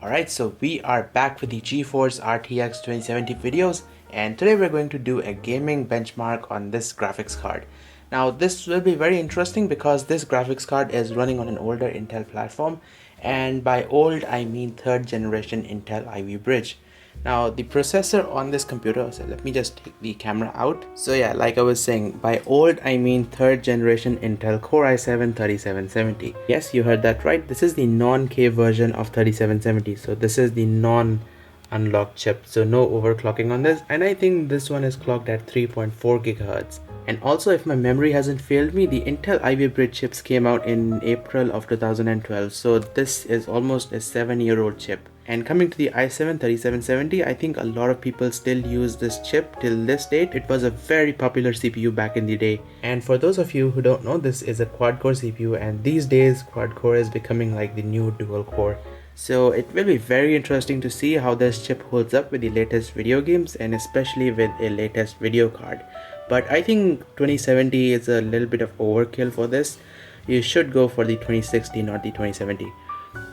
Alright, so we are back with the GeForce RTX 2070 videos, and today we're going to do a gaming benchmark on this graphics card. Now this will be very interesting because this graphics card is running on an older Intel platform, and by old I mean 3rd generation Intel Ivy Bridge. Now the processor on this computer, so let me just take the camera out. So yeah, like I was saying, by old I mean 3rd generation Intel Core i7-3770. Yes, you heard that right. This is the non-K version of 3770. So this is the non-unlocked chip. So no overclocking on this. And I think this one is clocked at 3.4 GHz. And also, if my memory hasn't failed me, the Intel Ivy Bridge chips came out in April of 2012. So this is almost a 7-year-old chip. And coming to the i7-3770, I think a lot of people still use this chip till this date. It was a very popular CPU back in the day. And for those of you who don't know, this is a quad-core CPU, and these days quad-core is becoming like the new dual-core. So it will be very interesting to see how this chip holds up with the latest video games and especially with a latest video card. But I think 2070 is a little bit of overkill for this. You should go for the 2060, not the 2070.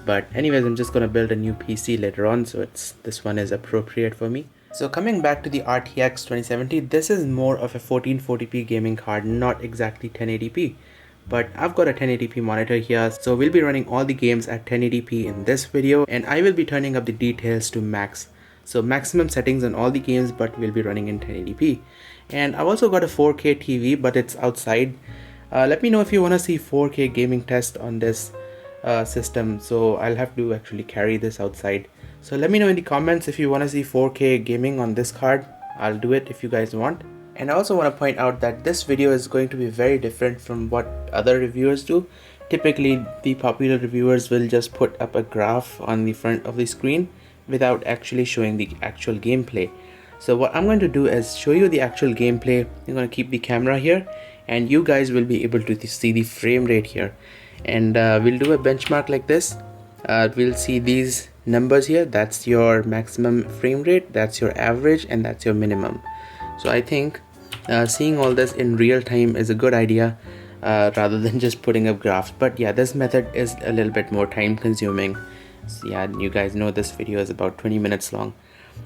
But anyways, I'm just gonna build a new PC later on, so this one is appropriate for me. So coming back to the RTX 2070, this is more of a 1440p gaming card, not exactly 1080p. But I've got a 1080p monitor here, so we'll be running all the games at 1080p in this video, and I will be turning up the details to max. So maximum settings on all the games, but we'll be running in 1080p. And I've also got a 4K TV, but it's outside. Let me know if you want to see 4K gaming test on this system, so I'll have to actually carry this outside. So let me know in the comments if you want to see 4K gaming on this card. I'll do it if you guys want. And I also want to point out that this video is going to be very different from what other reviewers do. Typically the popular reviewers will just put up a graph on the front of the screen without actually showing the actual gameplay. So what I'm going to do is show you the actual gameplay. I'm going to keep the camera here and you guys will be able to see the frame rate here. And we'll do a benchmark like this. We'll see these numbers here. That's your maximum frame rate, that's your average, and that's your minimum. So I think seeing all this in real time is a good idea rather than just putting up graphs. But yeah, this method is a little bit more time consuming. So yeah, you guys know this video is about 20 minutes long.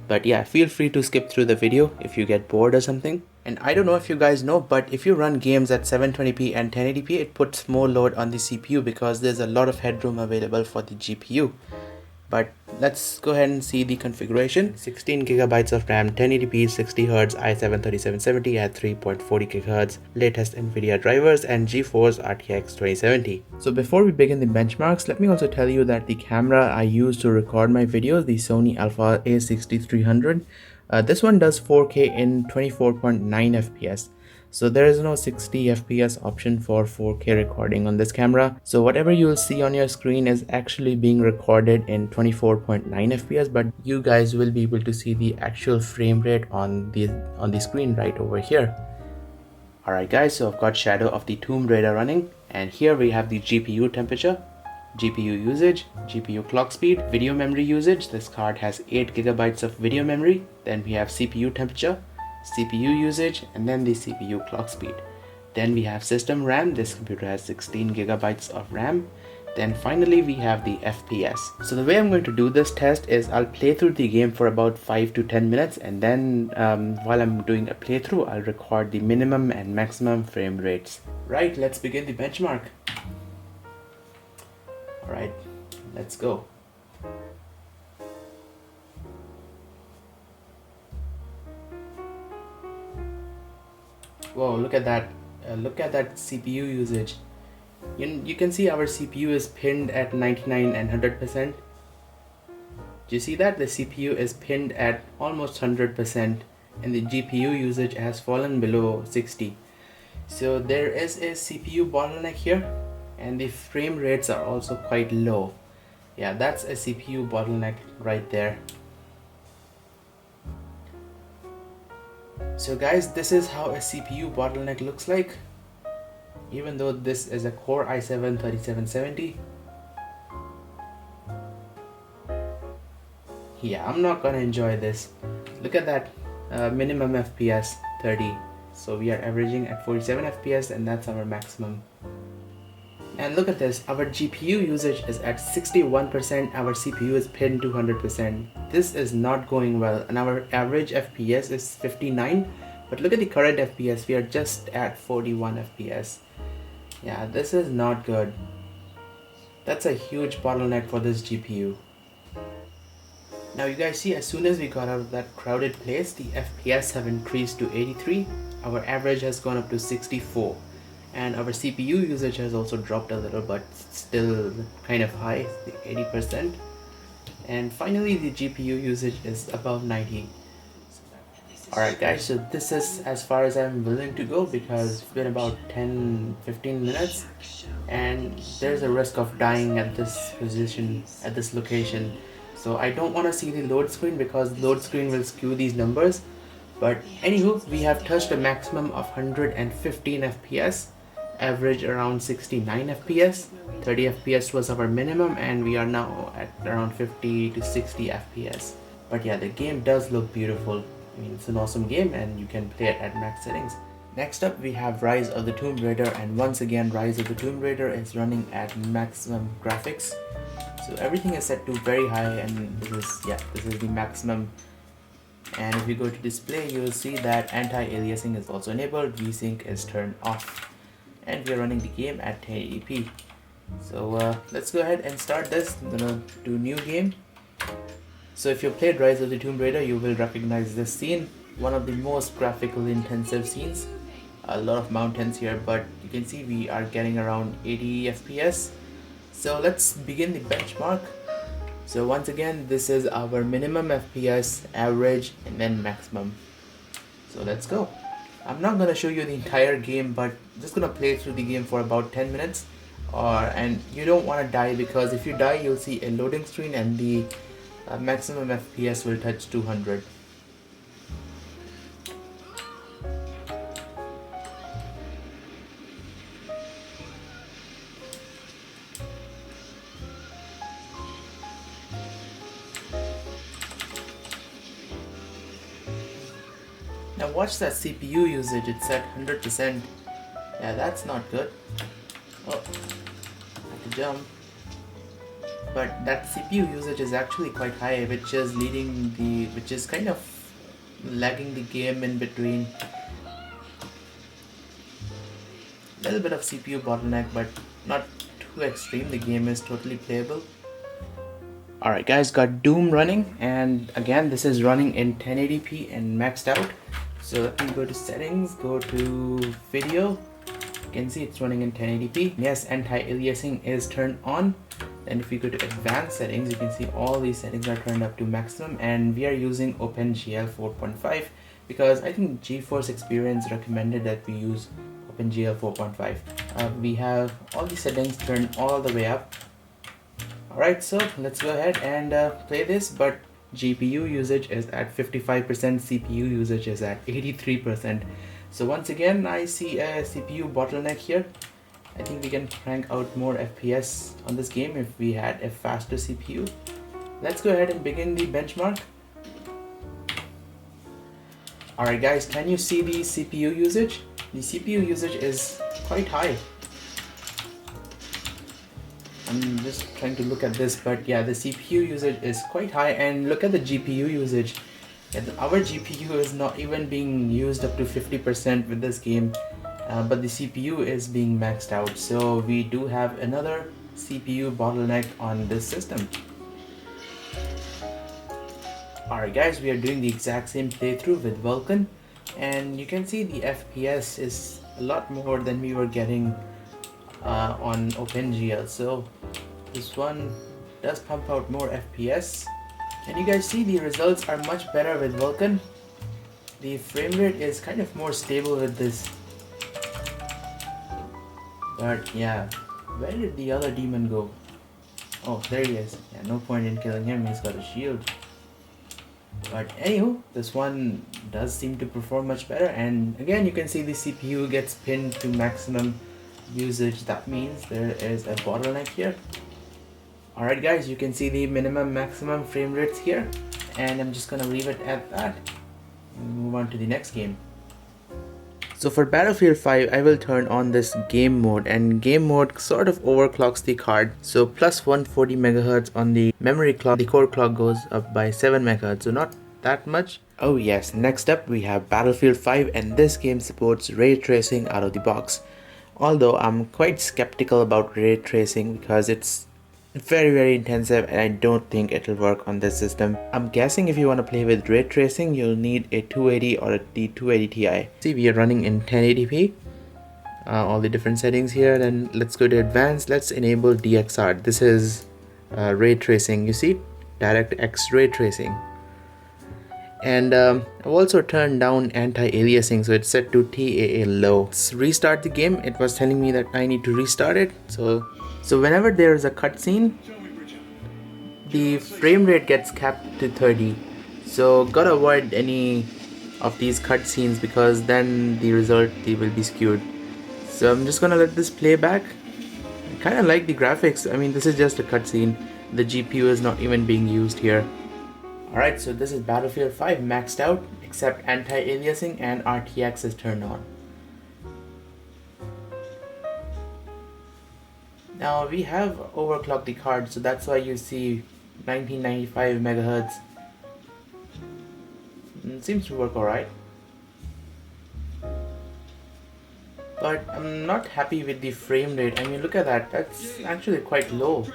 But yeah, feel free to skip through the video if you get bored or something. And I don't know if you guys know, but if you run games at 720p and 1080p, it puts more load on the CPU because there's a lot of headroom available for the GPU. But let's go ahead and see the configuration. 16 GB of RAM, 1080p, 60Hz, i7-3770 at 3.40 GHz, latest Nvidia drivers, and GeForce RTX 2070. So before we begin the benchmarks, let me also tell you that the camera I use to record my videos, the Sony Alpha A6300, this one does 4K in 24.9 FPS. So there is no 60 FPS option for 4K recording on this camera. So whatever you will see on your screen is actually being recorded in 24.9 FPS, but you guys will be able to see the actual frame rate on the screen right over here. Alright guys, so I've got Shadow of the Tomb Raider running, and here we have the GPU temperature, GPU usage, GPU clock speed, video memory usage. This card has 8 GB of video memory. Then we have CPU temperature, CPU usage, and then the CPU clock speed. Then we have system RAM. This computer has 16 GB of RAM. Then finally we have the FPS. So the way I'm going to do this test is I'll play through the game for about 5 to 10 minutes, and then while I'm doing a playthrough, I'll record the minimum and maximum frame rates. Right, let's begin the benchmark. Alright, let's go. Whoa, look at that. Look at that CPU usage. You can see our CPU is pinned at 99 and 100%. Do you see that? The CPU is pinned at almost 100% and the GPU usage has fallen below 60. So there is a CPU bottleneck here, and the frame rates are also quite low. Yeah, that's a CPU bottleneck right there. So guys, this is how a CPU bottleneck looks like. Even though this is a Core i7-3770. Yeah, I'm not gonna enjoy this. Look at that minimum FPS 30. So we are averaging at 47 FPS, and that's our maximum. And And look at this, our GPU usage is at 61%, our CPU is pinned to 100%. This is not going well, and our average FPS is 59, but look at the current FPS, we are just at 41 FPS. Yeah, this is not good. That's a huge bottleneck for this GPU. Now you guys see, as soon as we got out of that crowded place, the FPS have increased to 83, our average has gone up to 64. And our CPU usage has also dropped a little, but still kind of high, 80%. And finally the GPU usage is above 90. Alright guys, so this is as far as I'm willing to go, because it's been about 10-15 minutes and there's a risk of dying at this position, at this location. So I don't want to see the load screen, because load screen will skew these numbers. But anywho, we have touched a maximum of 115 FPS, average around 69 FPS, 30 FPS was our minimum, and we are now at around 50 to 60 FPS. But yeah, the game does look beautiful. I mean, it's an awesome game and you can play it at max settings. Next up we have Rise of the Tomb Raider, and once again Rise of the Tomb Raider is running at maximum graphics. So everything is set to very high, and this is the maximum. And if you go to display, you will see that anti-aliasing is also enabled, Vsync is turned off, and we are running the game at 1080p. So let's go ahead and start this. I'm gonna do new game. So if you played Rise of the Tomb Raider, you will recognize this scene, one of the most graphically intensive scenes. A lot of mountains here, but you can see we are getting around 80 FPS. So let's begin the benchmark. So once again, this is our minimum FPS, average, and then maximum. So let's go. I'm not gonna show you the entire game, but I'm just gonna play through the game for about 10 minutes. And you don't want to die, because if you die, you'll see a loading screen and the maximum FPS will touch 200. Now watch that CPU usage, it's at 100%. Yeah, that's not good. Oh, I have to jump. But that CPU usage is actually quite high, which is kind of lagging the game in between. A little bit of CPU bottleneck, but not too extreme. The game is totally playable. Alright guys, got Doom running, and again this is running in 1080p and maxed out. So let me go to settings, go to video. You can see it's running in 1080p. Yes, anti-aliasing is turned on. And if we go to advanced settings, you can see all these settings are turned up to maximum, and we are using OpenGL 4.5 because I think GeForce Experience recommended that we use OpenGL 4.5. We have all the settings turned all the way up. Alright, so let's go ahead and play this, but GPU usage is at 55%, CPU usage is at 83%. So once again, I see a CPU bottleneck here. I think we can crank out more FPS on this game if we had a faster CPU. Let's go ahead and begin the benchmark. Alright guys, can you see the CPU usage? The CPU usage is quite high. I'm just trying to look at this, but yeah, the CPU usage is quite high, and look at the GPU usage. Our GPU is not even being used up to 50% with this game, but the CPU is being maxed out, so we do have another CPU bottleneck on this system. Alright guys, we are doing the exact same playthrough with Vulkan, and you can see the FPS is a lot more than we were getting on OpenGL. So this one does pump out more FPS, and you guys see the results are much better with Vulkan. The frame rate is kind of more stable with this. But yeah, where did the other demon go? Oh, there he is. Yeah, no point in killing him, he's got a shield. But anywho, this one does seem to perform much better, and again you can see the CPU gets pinned to maximum usage. That means there is a bottleneck here. Alright guys, you can see the minimum maximum frame rates here, and I'm just gonna leave it at that and move on to the next game. So for Battlefield 5, I will turn on this game mode, and game mode sort of overclocks the card. So plus 140 MHz on the memory clock, the core clock goes up by 7 MHz, so not that much. Oh yes, next up we have Battlefield 5, and this game supports ray tracing out of the box. Although I'm quite skeptical about ray tracing because it's very intensive and I don't think it'll work on this system. I'm guessing if you want to play with ray tracing, you'll need a 280 or a T280 Ti. See, we are running in 1080p. All the different settings here. Then let's go to advanced. Let's enable DXR. This is ray tracing. You see, DirectX ray tracing. And I've also turned down anti-aliasing, so it's set to TAA low. Let's restart the game. It was telling me that I need to restart it. So whenever there is a cutscene, the frame rate gets capped to 30. So gotta avoid any of these cutscenes because then the result will be skewed. So I'm just gonna let this play back. I kinda like the graphics. I mean, this is just a cutscene. The GPU is not even being used here. Alright, so this is Battlefield 5 maxed out, except anti-aliasing and RTX is turned on. Now we have overclocked the card, so that's why you see 1995 MHz. It seems to work alright. But I'm not happy with the frame rate. I mean, look at that, that's actually quite low.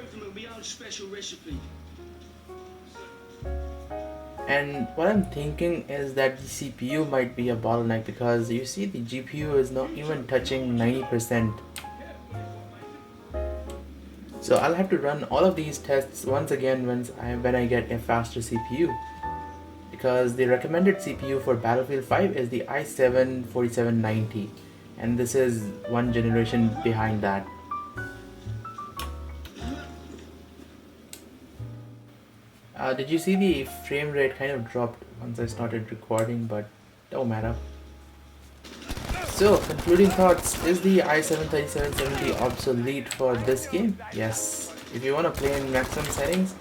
And what I'm thinking is that the CPU might be a bottleneck because you see the GPU is not even touching 90%. So I'll have to run all of these tests once again when I get a faster CPU. Because the recommended CPU for Battlefield 5 is the i7-4790. And this is one generation behind that. Did you see the frame rate kind of dropped once I started recording, but don't matter. So, concluding thoughts, is the i7-3770 obsolete for this game? Yes. If you want to play in maximum settings,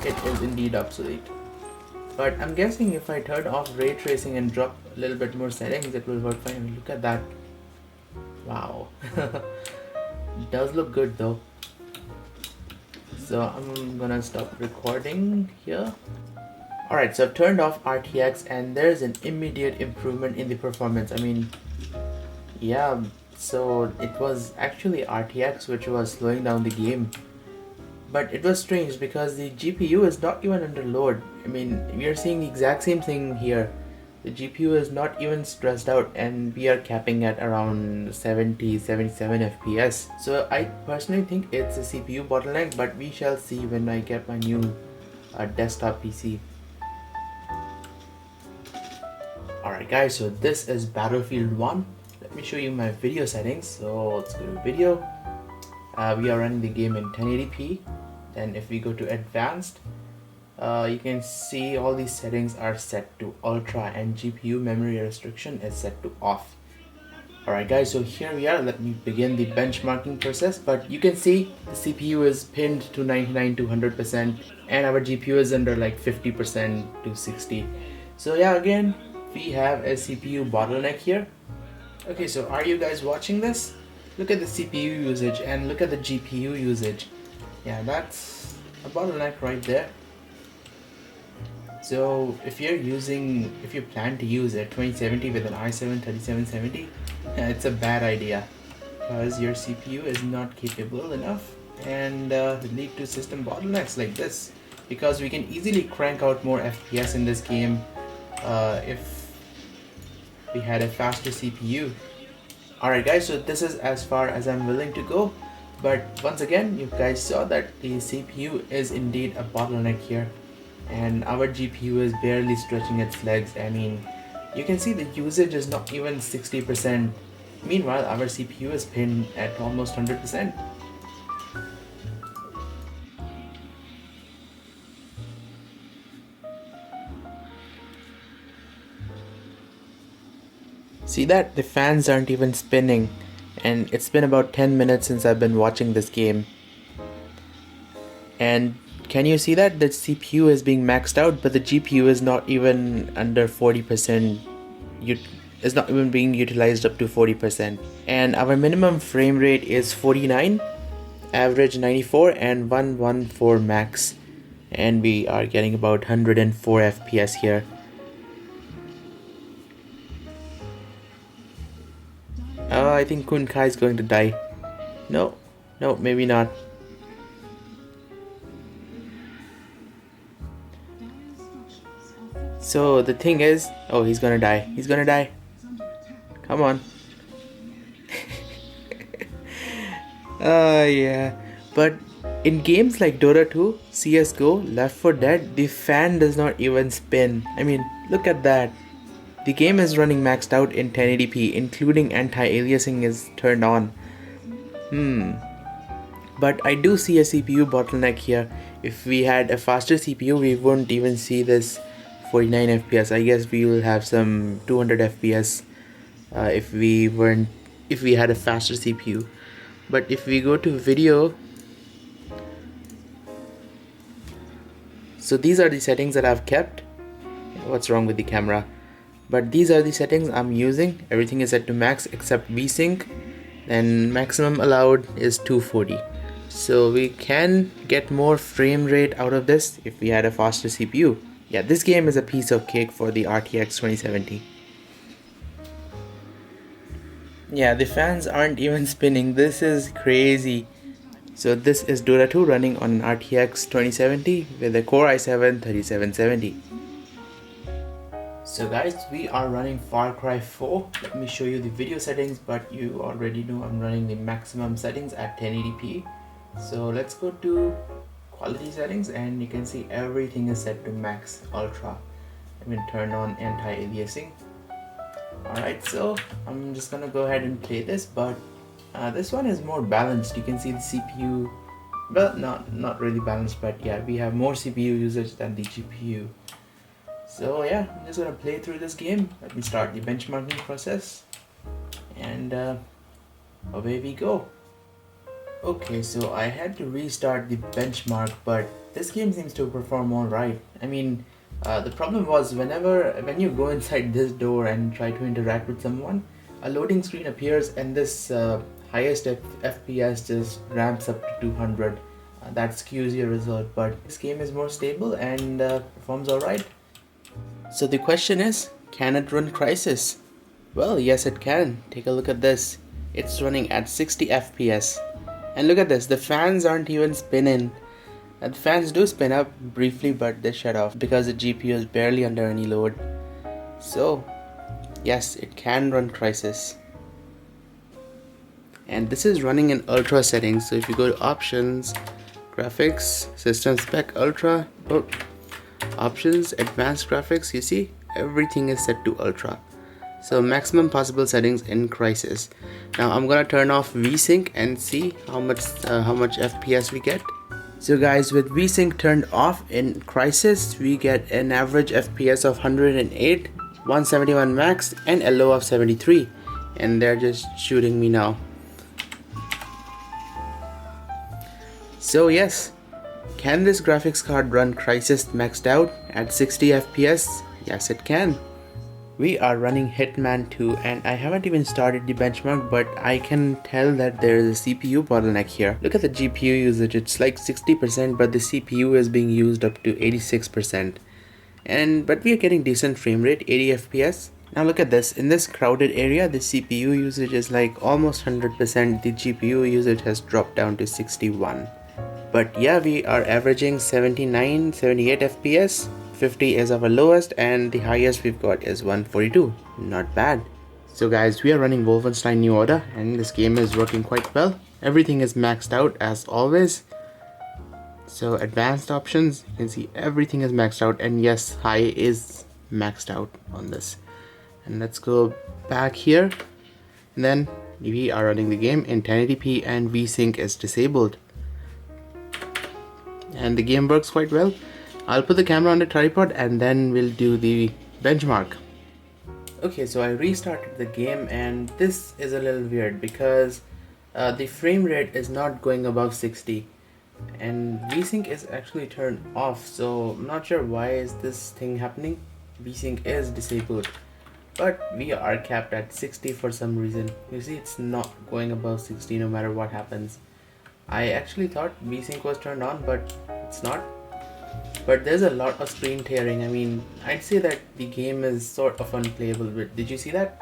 it is indeed obsolete. But I'm guessing if I turn off ray tracing and drop a little bit more settings, it will work fine. Look at that. Wow. It does look good though. So I'm gonna stop recording here. Alright, so I've turned off RTX and there's an immediate improvement in the performance. I mean, yeah, so it was actually RTX which was slowing down the game. But it was strange because the GPU is not even under load. I mean, we are seeing the exact same thing here. The GPU is not even stressed out and we are capping at around 70-77 FPS. So I personally think it's a CPU bottleneck, but we shall see when I get my new desktop PC. Alright guys, so this is Battlefield 1. Let me show you my video settings. So let's go to video. We are running the game in 1080p. Then if we go to advanced, you can see all these settings are set to ultra and GPU memory restriction is set to off. Alright guys, so here we are. Let me begin the benchmarking process. But you can see the CPU is pinned to 99 to 100% and our GPU is under like 50% to 60. So yeah, again, we have a CPU bottleneck here. Okay, so are you guys watching this? Look at the CPU usage and look at the GPU usage. Yeah, that's a bottleneck right there. So if you plan to use a 2070 with an i7-3770, it's a bad idea because your CPU is not capable enough and lead to system bottlenecks like this, because we can easily crank out more FPS in this game if we had a faster CPU. Alright guys, so this is as far as I'm willing to go, but once again you guys saw that the CPU is indeed a bottleneck here. And our GPU is barely stretching its legs. I mean, you can see the usage is not even 60%. Meanwhile, our CPU is pinned at almost 100%. See that? The fans aren't even spinning. And it's been about 10 minutes since I've been watching this game. And can you see that? The CPU is being maxed out, but the GPU is not even under 40%. is not even being utilized up to 40%. And our minimum frame rate is 49, average 94, and 114 max. And we are getting about 104 FPS here. Oh, I think Kun Kai is going to die. No, maybe not. So the thing is, oh, he's gonna die. He's gonna die. Come on. Yeah. But in games like Dota 2, CSGO, Left 4 Dead, the fan does not even spin. I mean, look at that. The game is running maxed out in 1080p, including anti-aliasing is turned on. But I do see a CPU bottleneck here. If we had a faster CPU, we wouldn't even see this 49 FPS. I guess we will have some 200 FPS if we had a faster CPU. But if we go to video, so these are the settings that I've kept. What's wrong with the camera? But these are the settings I'm using. Everything is set to max except Vsync, and maximum allowed is 240. So we can get more frame rate out of this if we had a faster CPU. Yeah, this game is a piece of cake for the RTX 2070. Yeah, the fans aren't even spinning. This is crazy. So this is Dota 2 running on an RTX 2070 with a Core i7 3770. So guys, we are running FarCry 4. Let me show you the video settings, but you already know I'm running the maximum settings at 1080p. So let's go to quality settings, and you can see everything is set to max ultra. I mean, turn on anti-aliasing. Alright, so I'm just gonna go ahead and play this, but this one is more balanced. You can see the CPU, well, not really balanced, but yeah, we have more CPU usage than the GPU. So yeah, I'm just gonna play through this game. Let me start the benchmarking process, and away we go. Okay, so I had to restart the benchmark, but this game seems to perform alright. I mean, the problem was when you go inside this door and try to interact with someone, a loading screen appears and this highest FPS just ramps up to 200. That skews your result, but this game is more stable and performs alright. So the question is, can it run Crysis? Well, yes it can. Take a look at this. It's running at 60 FPS. And look at this, the fans aren't even spinning. The fans do spin up briefly, but they shut off because the GPU is barely under any load. So yes, it can run Crysis. And this is running in ultra settings. So if you go to options, graphics, system spec, ultra, options, advanced graphics, you see everything is set to ultra. So maximum possible settings in Crysis. Now I'm gonna turn off Vsync and see how much FPS we get. So guys, with Vsync turned off in Crysis, we get an average FPS of 108, 171 max, and a low of 73. And they're just shooting me now. So yes, can this graphics card run Crysis maxed out at 60 FPS? Yes, it can. We are running Hitman 2, and I haven't even started the benchmark, but I can tell that there is a CPU bottleneck here. Look at the GPU usage, it's like 60%, but the CPU is being used up to 86%. But we are getting decent frame rate, 80 FPS. Now look at this, in this crowded area, the CPU usage is like almost 100%, the GPU usage has dropped down to 61. But yeah, we are averaging 79, 78 FPS. 50 is our lowest, and the highest we've got is 142. Not bad. So guys, we are running Wolfenstein New Order, and this game is working quite well. Everything is maxed out as always. So advanced options, you can see everything is maxed out, and yes, high is maxed out on this. And let's go back here, and then we are running the game in 1080p and Vsync is disabled. And the game works quite well. I'll put the camera on the tripod and then we'll do the benchmark. Okay, so I restarted the game, and this is a little weird because the frame rate is not going above 60 and Vsync is actually turned off, so I'm not sure why is this thing happening. Vsync is disabled, but we are capped at 60 for some reason. You see, it's not going above 60 no matter what happens. I actually thought Vsync was turned on, but it's not. But there's a lot of screen tearing. I mean, I'd say that the game is sort of unplayable, but did you see that?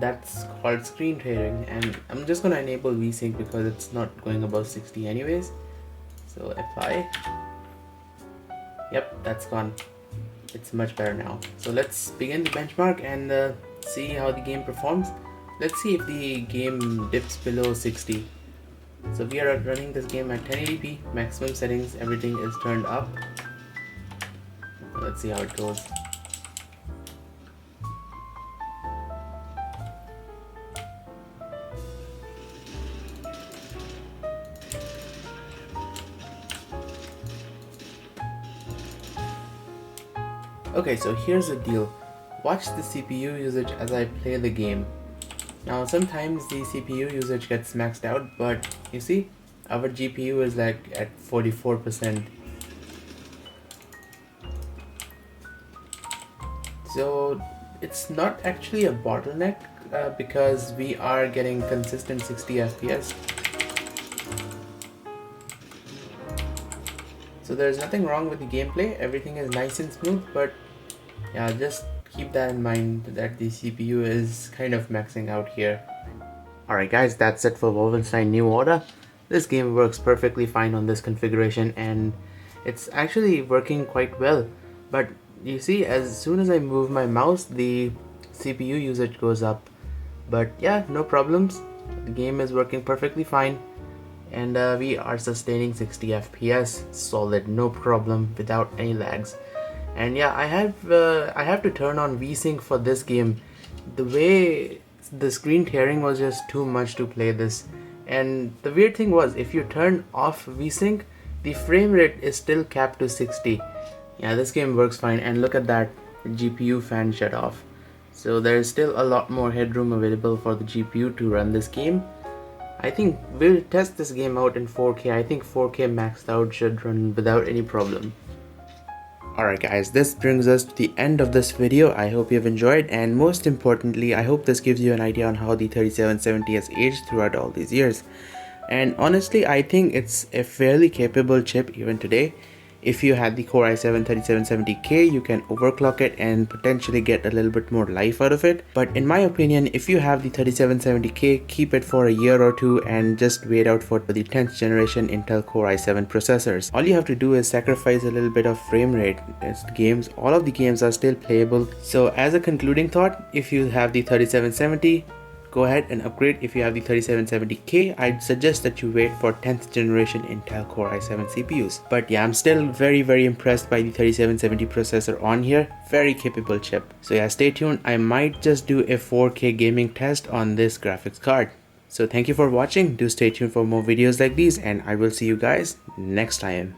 That's called screen tearing, and I'm just gonna enable Vsync because it's not going above 60 anyways. So Fi. Yep, that's gone. It's much better now. So let's begin the benchmark and see how the game performs. Let's see if the game dips below 60. So we are running this game at 1080p, maximum settings, everything is turned up. Let's see how it goes. Okay, so here's the deal. Watch the CPU usage as I play the game. Now sometimes the CPU usage gets maxed out, but you see, our GPU is like at 44%. So it's not actually a bottleneck because we are getting consistent 60 FPS. So there's nothing wrong with the gameplay, everything is nice and smooth, but yeah, just keep that in mind that the CPU is kind of maxing out here. Alright guys, that's it for Wolfenstein New Order. This game works perfectly fine on this configuration and it's actually working quite well. But you see, as soon as I move my mouse, the CPU usage goes up. But yeah, no problems. The game is working perfectly fine. And we are sustaining 60 FPS, solid, no problem, without any lags. And yeah, I have to turn on Vsync for this game. The way the screen tearing was just too much to play this. And the weird thing was, if you turn off Vsync, the frame rate is still capped to 60. Yeah, this game works fine, and look at that, the GPU fan shut off. So there's still a lot more headroom available for the GPU to run this game. I think we'll test this game out in 4K. I think 4K maxed out should run without any problem. Alright guys, this brings us to the end of this video. I hope you've enjoyed, and most importantly, I hope this gives you an idea on how the 3770 has aged throughout all these years. And honestly, I think it's a fairly capable chip even today. If you had the Core i7 3770K, you can overclock it and potentially get a little bit more life out of it. But in my opinion, if you have the 3770K, keep it for a year or two and just wait out for the 10th generation Intel Core i7 processors. All you have to do is sacrifice a little bit of frame rate. All of the games are still playable. So as a concluding thought, if you have the 3770, go ahead and upgrade. If you have the 3770K, I'd suggest that you wait for 10th generation Intel Core i7 CPUs. But yeah, I'm still very impressed by the 3770 processor on here. Very capable chip. So yeah, stay tuned. I might just do a 4K gaming test on this graphics card. So thank you for watching. Do stay tuned for more videos like these, and I will see you guys next time.